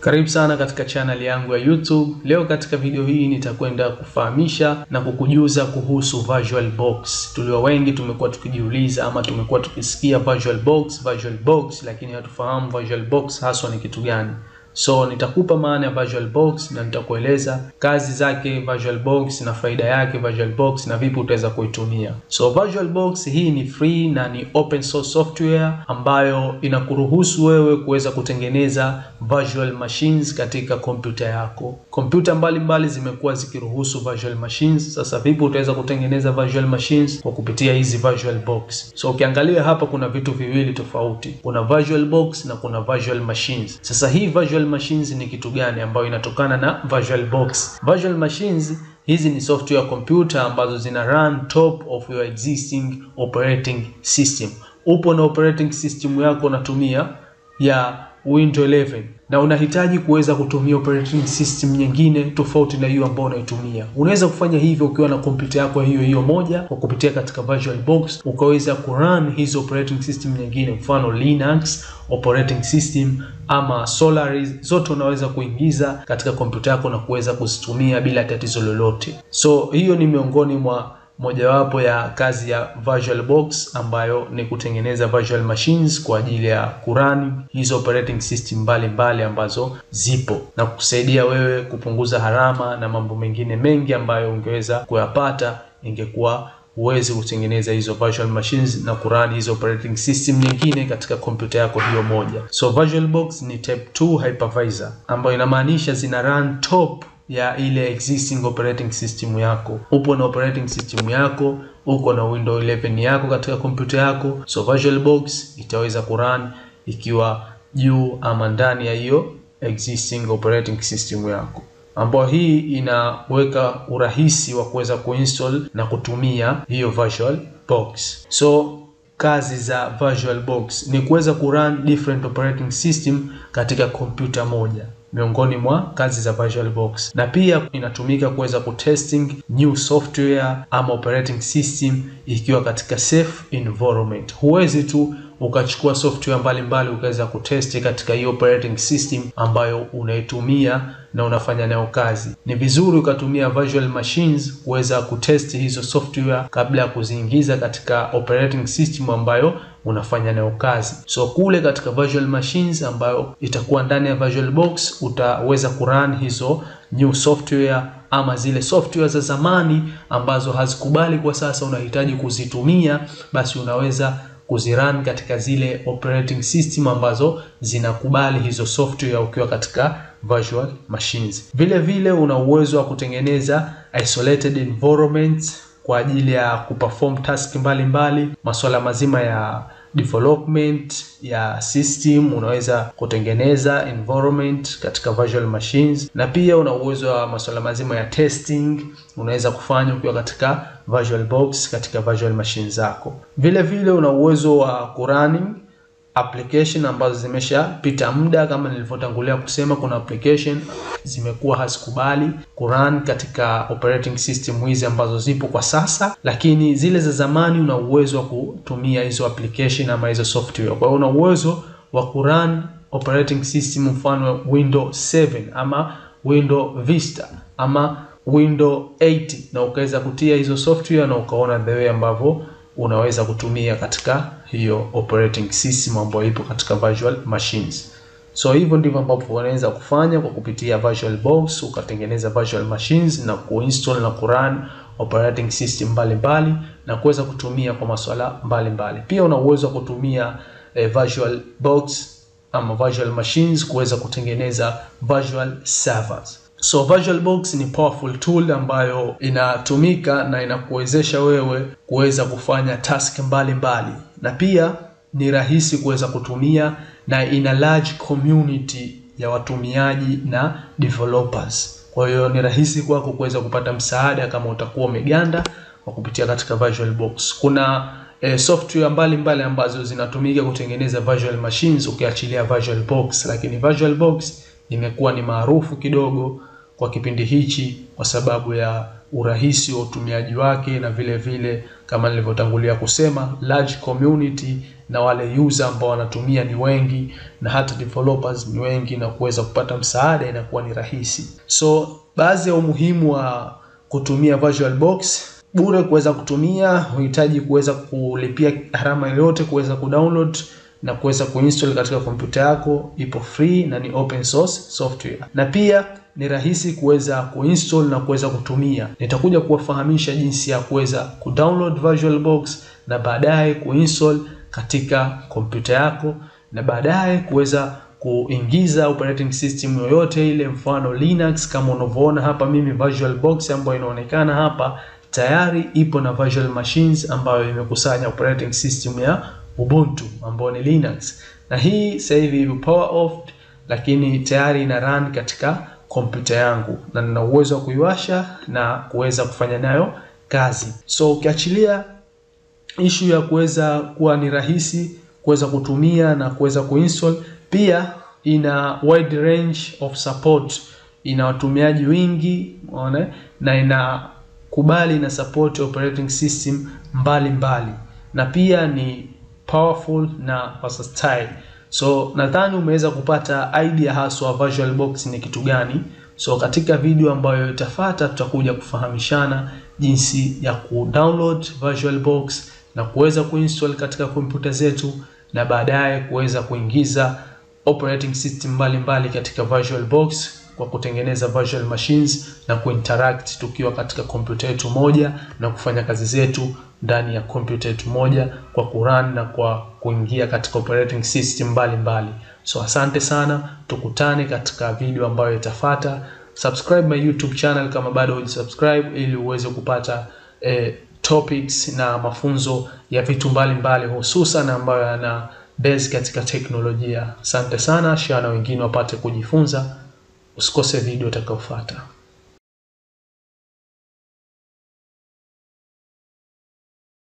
Karibu sana katika channel yangu ya YouTube. Leo katika video hii nitakwenda kufahamisha na kukujuza kuhusu VirtualBox. Tulio wengi tumekuwa tukijiuliza ama tumekuwa tukisikia VirtualBox, lakini hatufahamu VirtualBox haswa ni kitu gani. So nitakupa maana ya VirtualBox na nitakueleza kazi zake VirtualBox na faida yake VirtualBox na vipi utaweza kuitumia. So VirtualBox hii ni free na ni open source software ambayo inakuruhusu wewe kuweza kutengeneza virtual machines katika kompyuta yako. Kompyuta mbalimbali zimekuwa zikiruhusu virtual machines. Sasa vipi utaweza kutengeneza virtual machines kwa kupitia hizi VirtualBox? So ukiangalia hapa kuna vitu viwili tofauti. Kuna VirtualBox na kuna virtual machines. Sasa hii virtual machines ni kitu gani ambayo inatokana na VirtualBox? Virtual machines hizi ni software computer ambazo zina run top of your existing operating system. Upo na operating system yako unatumia ya Windows 11 na unahitaji kuweza kutumia operating system nyingine tofauti na hiyo ambayo unaitumia. Unaweza kufanya hivyo ukiwa na kompyuta yako hiyo moja kwa kupitia katika VirtualBox, ukaweza kurun hizo operating system nyingine, mfano Linux operating system ama Solaris, zote unaweza kuingiza katika kompyuta yako na kuweza kuzitumia bila tatizo lolote. So hiyo ni miongoni mwa mojawapo ya kazi ya VirtualBox ambayo ni kutengeneza virtual machines kwa ajili ya kurani hizo operating system mbalimbali ambazo zipo na kukusaidia wewe kupunguza harama na mambo mengine mengi ambayo ungeweza kuyapata ingekuwa uweze kutengeneza hizo virtual machines na kurani hizo operating system nyingine katika kompyuta yako hiyo moja. So VirtualBox ni type 2 hypervisor ambayo inamaanisha zina run top ya ile existing operating system yako. Upo na operating system yako, uko na Windows 11 yako katika kompyuta yako, so VirtualBox itaweza kurun ikiwa juu ama ndani ya hiyo existing operating system yako, ambayo hii inaweka urahisi wa kuweza kuinstall na kutumia hiyo VirtualBox. So kazi za VirtualBox ni kuweza kurun different operating system katika kompyuta moja, miongoni mwa kazi za VirtualBox. Na pia inatumika kuweza kutesting new software ama operating system ikiwa katika safe environment. Huwezi tu ukachukua software mbalimbali ukaweza kutesti katika hiyo operating system ambayo unaitumia na unafanya nayo kazi. Ni vizuri ukatumia virtual machines kuweza kutesti hizo software kabla ya kuziingiza katika operating system ambayo unafanya nayo kazi. So kule katika virtual machines ambayo itakuwa ndani ya VirtualBox utaweza kurun hizo new software ama zile software za zamani ambazo hazikubali kwa sasa unahitaji kuzitumia, basi unaweza kuzirun katika zile operating system ambazo zinakubali hizo software ukiwa katika virtual machines. Vile vile una uwezo wa kutengeneza isolated environments kwa ajili ya kuperform task mbalimbali, masuala mazima ya development ya system. Unaweza kutengeneza environment katika virtual machines, na pia una uwezo wa masuala mazima ya testing unaweza kufanya ukiwa katika VirtualBox katika virtual machines zako. Vile vile una uwezo wa kurunning application ambazo zimeshapita muda. Kama nilivyotangulia kusema, kuna application zimekuwa hazikubali kurun katika operating system hizi ambazo zipo kwa sasa, lakini zile za zamani una uwezo wa kutumia hizo application ama hizo software. Kwa hiyo una uwezo wa kurun operating system mfano Windows 7 ama Windows Vista ama Windows 8 na ukaweza kutia hizo software na ukaona the way ambavyo unaweza kutumia katika hiyo operating system ambayo ipo katika virtual machines. So hivyo ndivyo ambavyo unaweza kufanya kwa kupitia VirtualBox, ukatengeneza virtual machines na kuinstall na kurun operating system mbalimbali na kuweza kutumia kwa masuala mbalimbali. Pia una uwezo wa kutumia VirtualBox ama virtual machines kuweza kutengeneza virtual servers. So VirtualBox ni powerful tool ambayo inatumika na inakuwezesha wewe kuweza kufanya task mbalimbali, na pia ni rahisi kuweza kutumia na ina large community ya watumiaji na developers. Kwa hiyo ni rahisi kwako kuweza kupata msaada kama utakuwa umeganda kwa kupitia katika VirtualBox. Kuna software mbalimbali ambazo zinatumika kutengeneza virtual machines ukiachilia VirtualBox, lakini VirtualBox imekuwa ni maarufu kidogo kwa kipindi hichi kwa sababu ya urahisi wa utumiaji wake, na vile vile kama nilivyotangulia kusema large community, na wale user ambao wanatumia ni wengi, na hata developers ni wengi, na kuweza kupata msaada inakuwa ni rahisi. So baadhi ya umuhimu wa kutumia VirtualBox: bure kuweza kutumia, huhitaji kuweza kulipia gharama yoyote kuweza kudownload na kuweza kuinstall katika kompyuta yako, ipo free na ni open source software. Na pia ni rahisi kuweza kuinstall na kuweza kutumia. Nitakuja kuwafahamisha jinsi ya kuweza kudownload VirtualBox na baadaye kuinstall katika kompyuta yako, na baadaye kuweza kuingiza operating system yoyote ile, mfano Linux. Kama unavyoona hapa mimi VirtualBox ambayo inaonekana hapa tayari ipo na virtual machines ambayo imekusanya operating system ya Ubuntu ambayo ni Linux, na hii sasa hivi ipo power off, lakini tayari ina run katika kompyuta yangu na nina uwezo wa kuiwasha na kuweza kufanya nayo kazi. So ukiachilia issue ya kuweza kuwa ni rahisi kuweza kutumia na kuweza kuinstall, pia ina wide range of support, ina watumiaji wengi, unaona, na ina kubali na support operating system mbalimbali, na pia ni powerful na versatile. So nadhani umeweza kupata idea haswa VirtualBox ni kitu gani. So katika video ambayo itafuata tutakuja kufahamishana jinsi ya kudownload VirtualBox na kuweza kuinstall katika kompyuta zetu, na baadaye kuweza kuingiza operating system mbalimbali katika VirtualBox kwa kutengeneza virtual machines na kuinteract tukiwa katika kompyuta yetu moja na kufanya kazi zetu ndani ya kompyuta yetu moja kwa kurun na kwa kuingia katika operating system mbalimbali. So asante sana, tukutane katika video ambayo itafuata. Subscribe my YouTube channel kama bado hujasubscribe, ili uweze kupata topics na mafunzo ya vitu mbalimbali hususan ambayo yana base katika teknolojia. Asante sana, share na wengine wapate kujifunza. Usikose video itakayofuata.